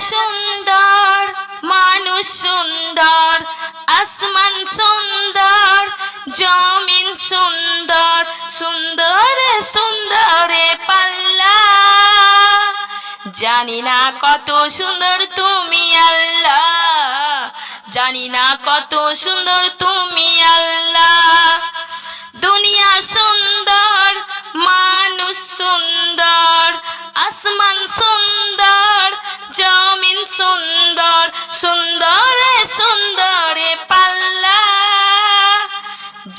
সুন্দর, মানুষ সুন্দর, আসমান সুন্দর, জমিন সুন্দর, সুন্দরে সুন্দরে পাল্লা। জানি না কত সুন্দর তুমি আল্লাহ, জানি না কত সুন্দর তুমি আল্লাহ। দুনিয়া সুন্দর, মানুষ সুন্দর, আসমান সুন্দর, জমিন সুন্দর, সুন্দরে সুন্দরে পাল্লা।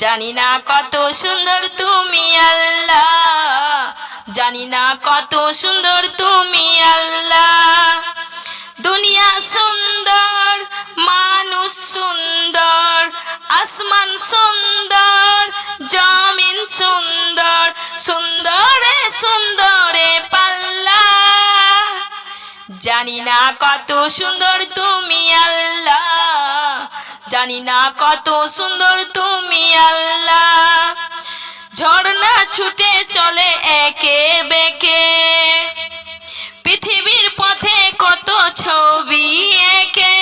জানি না কত সুন্দর তুমি আল্লাহ, জানি না কত সুন্দর তুমি আল্লাহ। দুনিয়া সুন্দর, মানুষ সুন্দর, আসমান সুন্দর, জমিন সুন্দর, সুন্দরে সুন্দরে পাল্লা। জানি না কত সুন্দর তুমি আল্লাহ, জানি না কত সুন্দর তুমি আল্লাহ। ঝর্ণা ছুটে চলে একে বেঁকে, পৃথিবীর পথে কত ছবি এঁকে।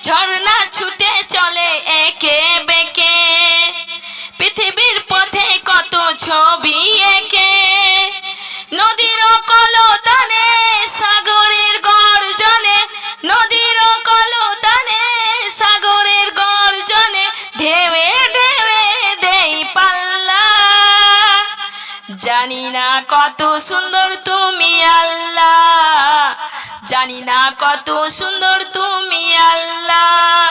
ঝর্ণা ছুটে চলে একে বেঁকে, পৃথিবীর পথে কত ছবি এঁকে। নদীর কলতানে, সাগরের গর্জনে, নদীর কলতানে, সাগরের গর্জনে, ঢেউে ঢেউে দেই পাল্লা। জানি না কত সুন্দর তুমি আল্লাহ, জানি না কত সুন্দর তুমি আল্লাহ।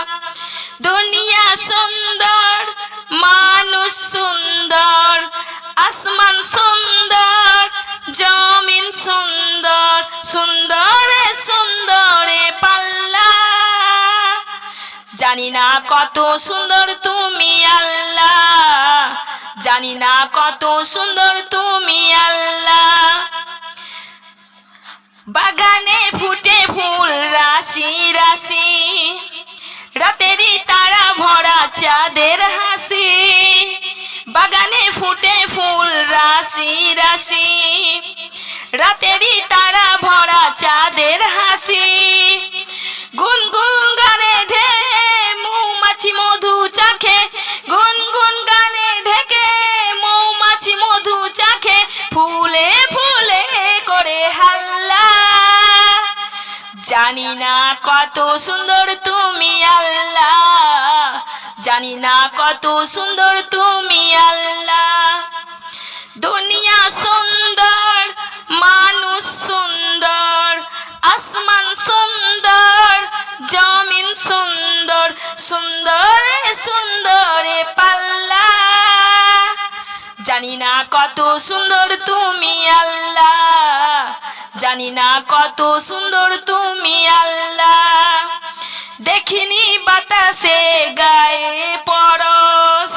দুনিয়া সুন্দর, মানুষ সুন্দর, আসমান সুন্দর, জমিন সুন্দর, সুন্দরে সুন্দরে পাল্লা। জানি না কত সুন্দর তুমি আল্লাহ, জানি না কত সুন্দর তুমি আল্লাহ। বাগানে ফুটে ফুল রাশি রাশি, রাতেরই তারা ভরা চাঁদের হাসি। বাগানে ফুটে ফুল রাশি রাশি, রাতেরই তারা ভরা চাঁদের হাসি। গুনগুন গানে ঢেকে মৌমাছি মধু চাখে, গুনগুন গানে ঢেকে মৌমাছি মধু চাখে, ফুলে ফুলে করে হাল্লা। জানি না কত সুন্দর তুমি আল্লাহ, জানি না কত সুন্দর তুমি আল্লাহ। দুনিয়া সুন্দর, মানুষ সুন্দর, আসমান সুন্দর, জমিন সুন্দর, সুন্দরে সুন্দরে পাল্লা। জানি না কত সুন্দর তুমি আল্লাহ, জানি না কত সুন্দর তুমি আল্লাহ। দেখিনি বাতাসে গায়ে পরশ,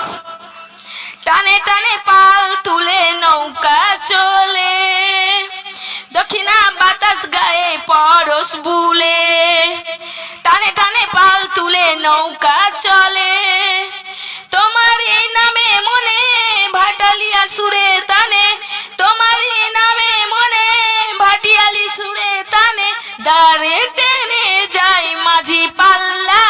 টানে টানে পাল তুলে নৌকা চলে। দক্ষিণা বাতাস গায়ে পরশ বুলে, টানে টানে পাল তুলে নৌকা চলে। তোমারই নামে মনে ভাটালিয়া সুরে তানে, তোমারই নামে মনে ভাটিয়ালি সুরে তানে, দাঁড়ে টেনে যাই মাঝি পাল্লা।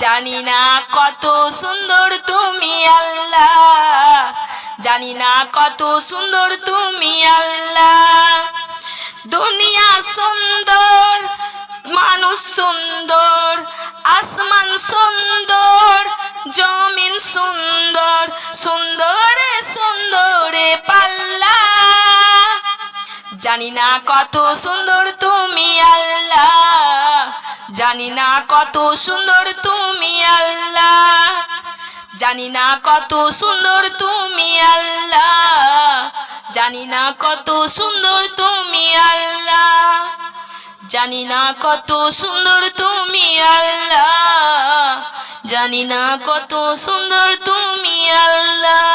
জানি না কত সুন্দর তুমি আল্লাহ, জানি না কত সুন্দর তুমি আল্লাহ। দুনিয়া সুন্দর, মানুষ সুন্দর, আসমান সুন্দর, জমিন সুন্দর, সুন্দরে সুন্দরে পাল্লা। জানি না কত সুন্দর তুমি আল্লাহ, জানি না কত সুন্দর তুমি আল্লাহ। জানি না কত সুন্দর তুমি আল্লাহ, জানি না কত সুন্দর তুমি আল্লাহ। জানি না কত সুন্দর তুমি আল্লাহ, জানি না কত সুন্দর তুমি আল্লাহ।